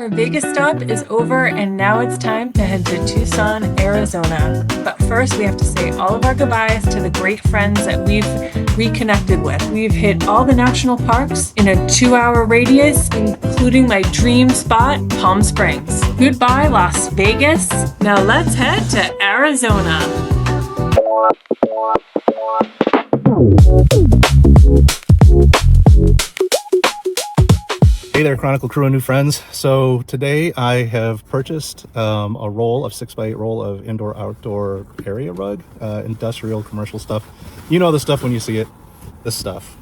Our Vegas stop is over and now it's time to head to Tucson, Arizona. But first we have to say all of our goodbyes to the great friends that we've reconnected with. We've hit all the national parks in a 2-hour radius, including my dream spot, Palm Springs. Goodbye, Las Vegas. Now let's head to Arizona. Hey there, Chronicle crew and new friends. So today I have purchased a roll of 6x8 roll of indoor-outdoor area rug, industrial commercial stuff. You know the stuff when you see it. This stuff.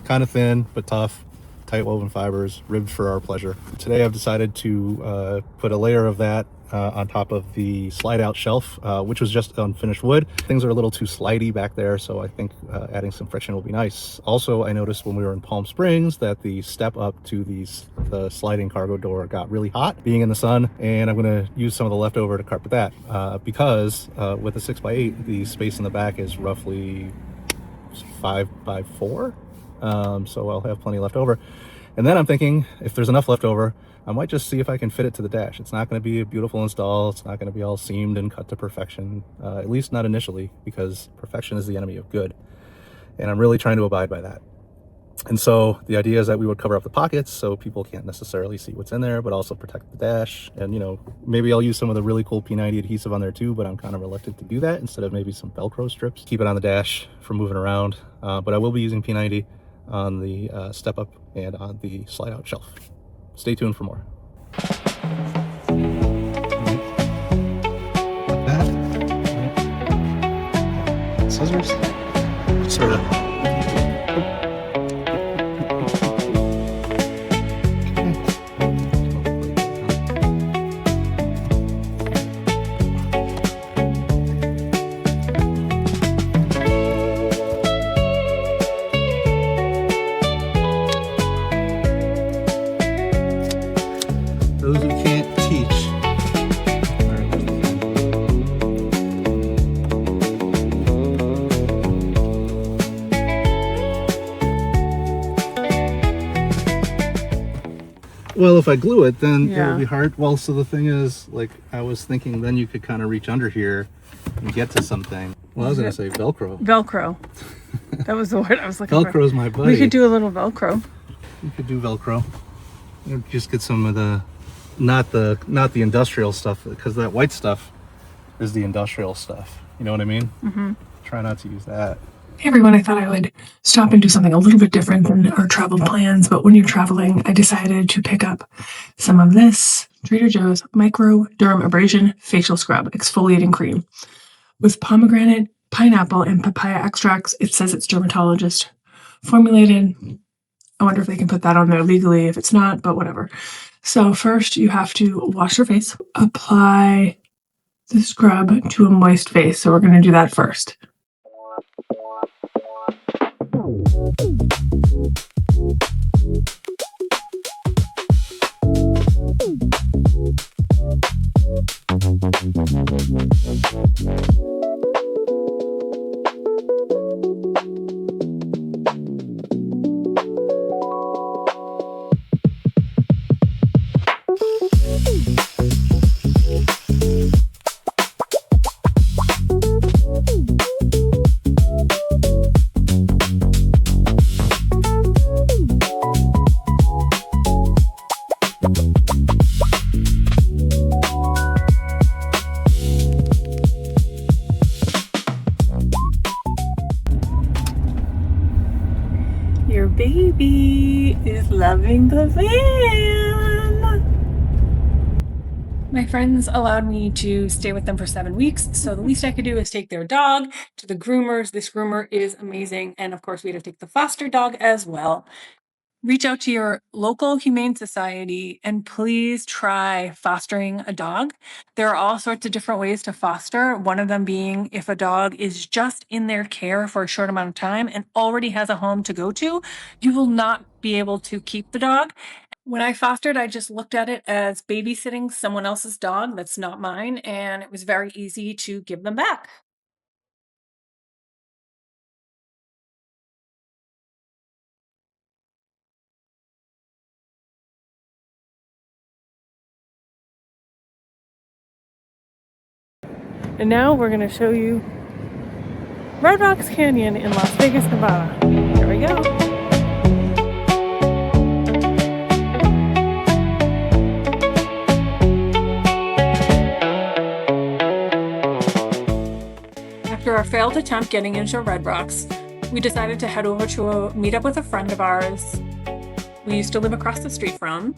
Kind of thin, but tough. Tight woven fibers, ribbed for our pleasure. Today I've decided to put a layer of that on top of the slide-out shelf, which was just unfinished wood. Things are a little too slidey back there, so I think adding some friction will be nice. Also, I noticed when we were in Palm Springs that the step up to the sliding cargo door got really hot being in the sun, and I'm going to use some of the leftover to carpet that because with a 6x8, the space in the back is roughly 5x4. So I'll have plenty left over. And then I'm thinking, if there's enough left over, I might just see if I can fit it to the dash. It's not going to be a beautiful install. It's not going to be all seamed and cut to perfection, at least not initially, because perfection is the enemy of good. And I'm really trying to abide by that. And so the idea is that we would cover up the pockets so people can't necessarily see what's in there, but also protect the dash. And, you know, maybe I'll use some of the really cool P90 adhesive on there too, but I'm kind of reluctant to do that instead of maybe some Velcro strips. Keep it on the dash for moving around. But I will be using P90 on the step up and on the slide out shelf. Stay tuned for more. Like that. Scissors. Sort of. Those who can't teach are left. Well, if I glue it, then it will be hard. Well, so the thing is, like, I was thinking then you could kind of reach under here and get to something. Well, I was going to say Velcro. Velcro. That was the word I was looking for. Velcro's my buddy. We could do a little Velcro. You could do Velcro. Just get some of the not the industrial stuff, because that white stuff is the industrial stuff. You know what I mean? Mm-hmm. Try not to use that. Hey everyone, I thought I would stop and do something a little bit different than our travel plans, but when you're traveling, I decided to pick up some of this Trader Joe's Micro Derm Abrasion Facial Scrub Exfoliating Cream with pomegranate, pineapple, and papaya extracts. It says it's dermatologist formulated. I wonder if they can put that on there legally if it's not, but whatever. So first you have to wash your face, apply the scrub to a moist face. So we're going to do that first. Your baby is loving the van. My friends allowed me to stay with them for 7 weeks, so the least I could do is take their dog to the groomers. This groomer is amazing, and of course we had to take the foster dog as well. Reach out to your local humane society and please try fostering a dog. There are all sorts of different ways to foster. One of them being if a dog is just in their care for a short amount of time and already has a home to go to, you will not be able to keep the dog. When I fostered, I just looked at it as babysitting someone else's dog that's not mine, and it was very easy to give them back. And now we're going to show you Red Rocks Canyon in Las Vegas, Nevada. Here we go. After our failed attempt getting into Red Rocks, we decided to head over to meet up with a friend of ours we used to live across the street from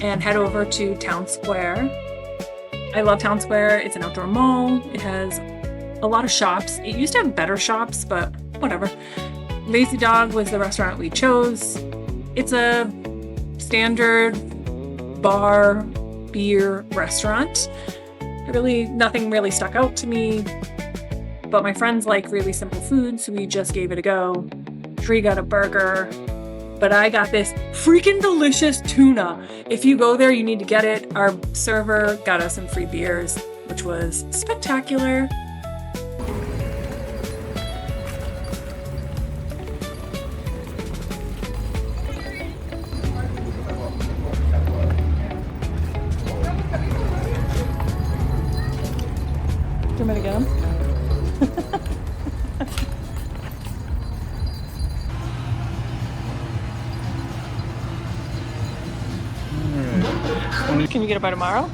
and head over to Town Square. I love Town Square. It's an outdoor mall. It has a lot of shops. It used to have better shops, but whatever. Lazy Dog was the restaurant we chose. It's a standard bar, beer restaurant. Nothing really stuck out to me, but my friends like really simple food, so we just gave it a go. Tree got a burger, but I got this freaking delicious tuna. If you go there, you need to get it. Our server got us some free beers, which was spectacular. Do you want me to get them? Can you get it by tomorrow?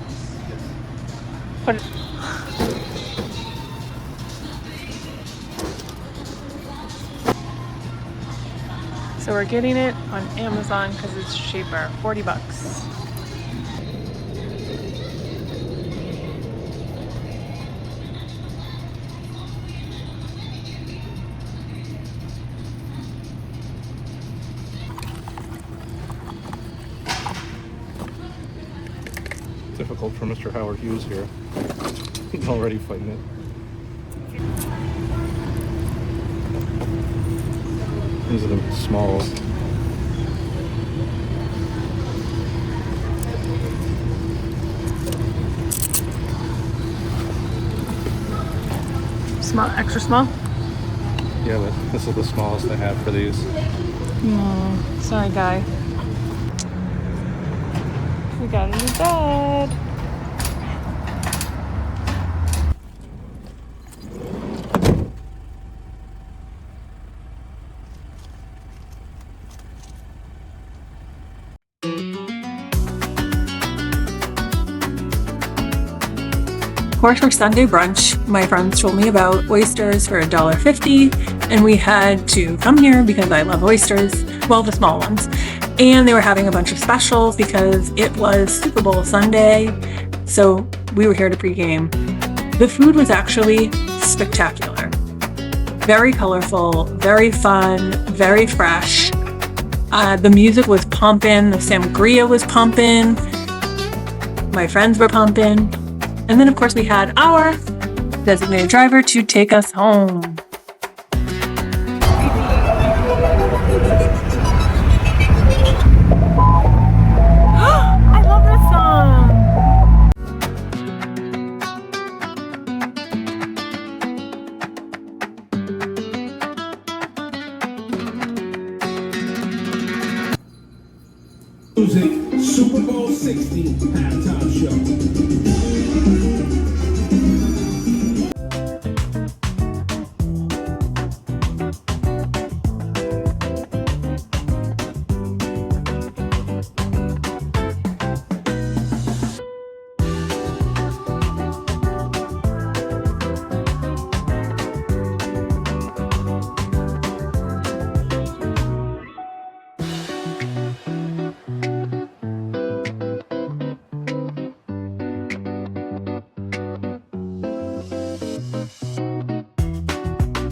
Put it. So we're getting it on Amazon because it's cheaper, 40 bucks. Difficult for Mr. Howard Hughes here. He's already fighting it. These are the smalls. Small, extra small? Yeah, but this is the smallest they have for these. Oh, sorry, guy. We got a new bed. Of course, for Sunday brunch, my friends told me about oysters for $1.50, and we had to come here because I love oysters, well, the small ones. And they were having a bunch of specials because it was Super Bowl Sunday, so we were here to pregame. The food was actually spectacular. Very colorful, very fun, very fresh. The music was pumping, the sangria was pumping, my friends were pumping. And then, of course, we had our designated driver to take us home. I love this song. Music, Super Bowl 60 halftime show.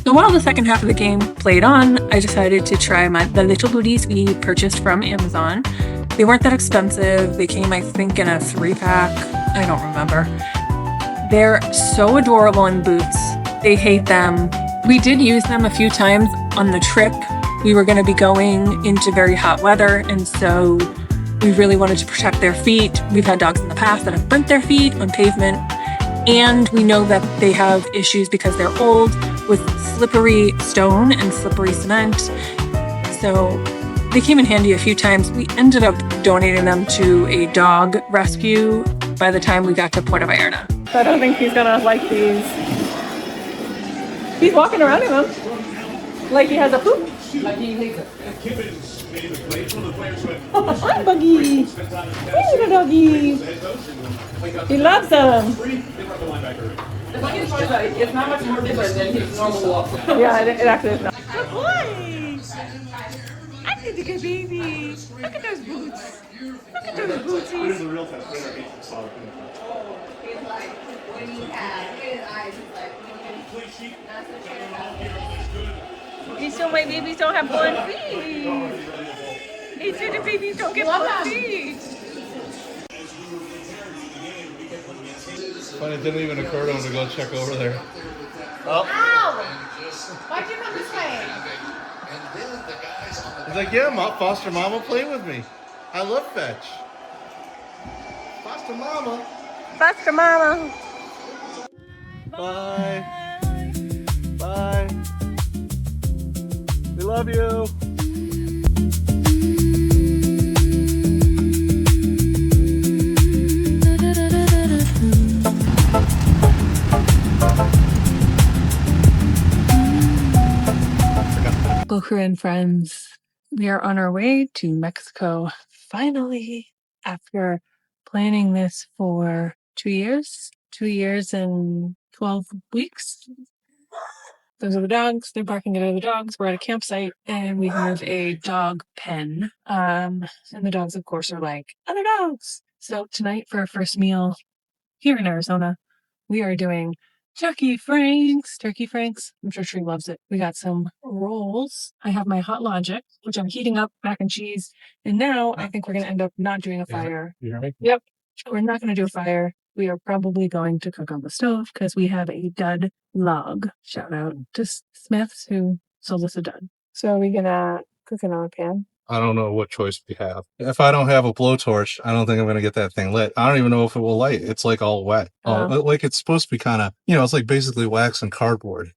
So while the second half of the game played on, I decided to try the little booties we purchased from Amazon. They weren't that expensive. They came, I think, in a 3-pack. I don't remember. They're so adorable in boots. They hate them. We did use them a few times on the trip. We were going to be going into very hot weather, and so we really wanted to protect their feet. We've had dogs in the past that have burnt their feet on pavement, and we know that they have issues because they're old with slippery stone and slippery cement. So they came in handy a few times. We ended up donating them to a dog rescue by the time we got to Puerto Vallarta. So I don't think he's gonna like these. He's walking around in them like he has a poop. Hi, Buggy. Hey, little doggy. He loves them. It's not much more different than his normal walk. Yeah, it actually is not. Good boy. I think a good baby. Look at those boots. Look at those booties. These two my babies don't have one feet. These two the babies don't get one feet. But it didn't even occur to him to go check over there. Oh. Ow! Why'd you come this way? He's like, yeah, foster mama, play with me. I love fetch. Foster mama. Foster mama. Bye. Bye. We love you. Karin friends, we are on our way to Mexico finally after planning this for 2 years and 12 weeks. Those are the dogs. They're barking at other dogs. We're at a campsite and we have a dog pen. And the dogs, of course, are like other dogs. So tonight for our first meal here in Arizona, we are doing Turkey Franks. I'm sure she loves it. We got some rolls. I have my Hot Logic, which I'm heating up, mac and cheese. And now I think we're going to end up not doing a fire. You hear me? Yep. We're not going to do a fire. We are probably going to cook on the stove because we have a dud log. Shout out to Smiths who sold us a dud. So are we going to cook it on a pan? I don't know what choice we have. If I don't have a blowtorch, I don't think I'm going to get that thing lit. I don't even know if it will light. It's like all wet. Like it's supposed to be kind of, it's like basically wax and cardboard,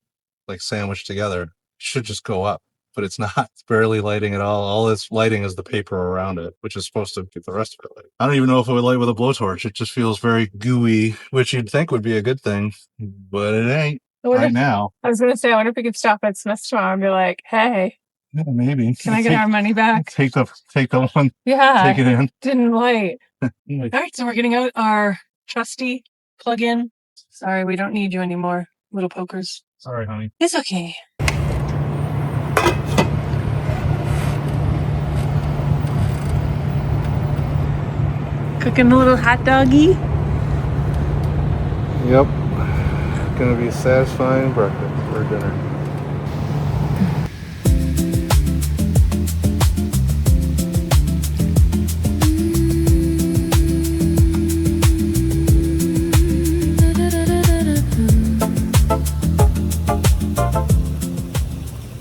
like sandwiched together. It should just go up, but it's not. It's barely lighting at all. All it's lighting is the paper around it, which is supposed to get the rest of it lit. I don't even know if it would light with a blowtorch. It just feels very gooey, which you'd think would be a good thing, but it ain't right now. I was going to say, I wonder if we could stop at Smith's tomorrow and be like, hey, Yeah, maybe. can I get our money back? Take the one. Yeah. Take it in. Didn't light. All right, so we're getting out our trusty plug-in. Sorry, we don't need you anymore, little pokers. Sorry, honey. It's okay. Cooking a little hot doggy. Yep. Gonna be satisfying breakfast or dinner.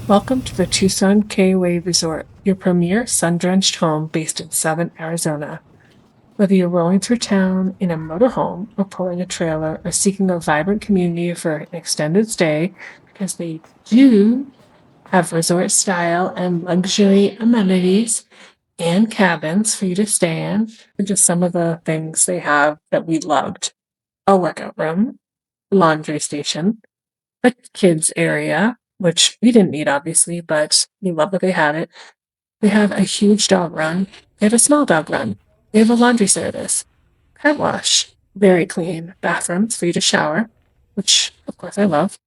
Welcome to the Tucson K-Way Resort, your premier sun-drenched home based in southern Arizona. Whether you're rolling through town in a motorhome or pulling a trailer or seeking a vibrant community for an extended stay, because they do have resort-style and luxury amenities and cabins for you to stay in, are just some of the things they have that we loved. A workout room, laundry station, a kids area, which we didn't need obviously, but we love that they had it. They have a huge dog run. They have a small dog run. They have a laundry service, pet wash, very clean bathrooms for you to shower, which of course I love.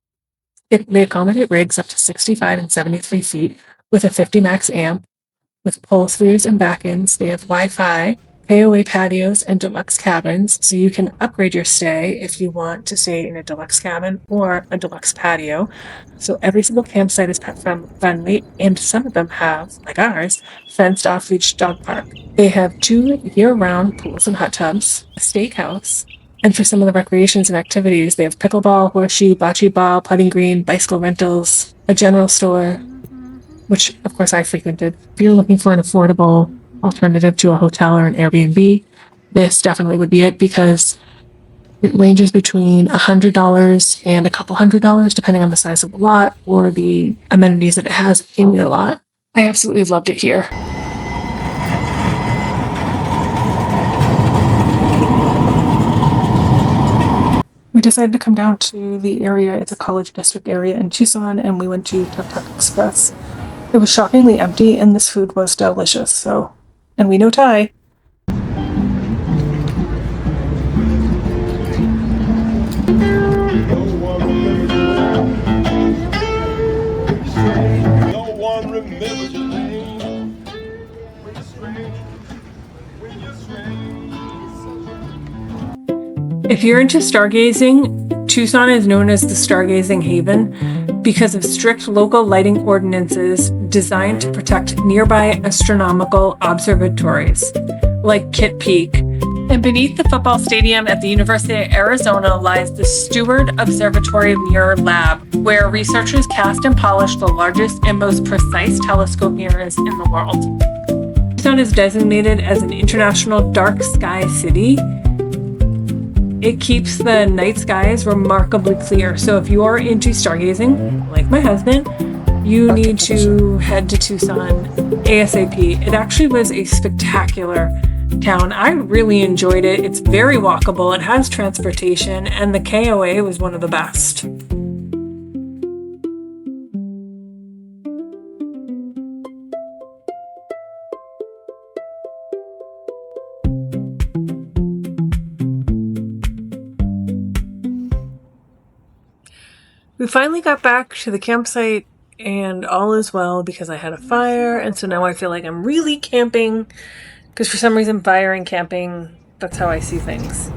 They accommodate rigs up to 65 and 73 feet with a 50 max amp, with pull-throughs and back-ends. They have Wi-Fi, pay-away patios, and deluxe cabins, so you can upgrade your stay if you want to stay in a deluxe cabin or a deluxe patio. So every single campsite is pet friendly, and some of them have, like ours, fenced off-leash dog park. They have 2 year-round pools and hot tubs, a steakhouse, and for some of the recreations and activities, they have pickleball, horseshoe, bocce ball, putting green, bicycle rentals, a general store, which of course I frequented. If you're looking for an affordable alternative to a hotel or an Airbnb, this definitely would be it, because it ranges between $100 and a couple $100 depending on the size of the lot or the amenities that it has in your lot. I absolutely loved it here. decided to come down to the area. It's a college district area in Tucson, and we went to Tuk Tuk Express. It was shockingly empty, and this food was delicious. So, and we know Thai. If you're into stargazing, Tucson is known as the stargazing haven because of strict local lighting ordinances designed to protect nearby astronomical observatories, like Kitt Peak. And beneath the football stadium at the University of Arizona lies the Steward Observatory Mirror Lab, where researchers cast and polish the largest and most precise telescope mirrors in the world. Tucson is designated as an international dark sky city. It keeps the night skies remarkably clear. So if you are into stargazing, like my husband, you need to head to Tucson ASAP. It actually was a spectacular town. I really enjoyed it. It's very walkable. It has transportation, and the KOA was one of the best. We finally got back to the campsite and all is well because I had a fire, and so now I feel like I'm really camping because for some reason fire and camping, that's how I see things.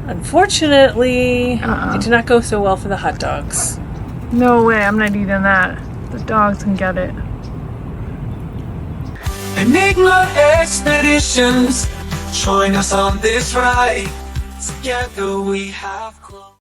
Unfortunately, it did not go so well for the hot dogs. No way, I'm not eating that. The dogs can get it. Enigma Expeditions, join us on this ride. Together we have grown.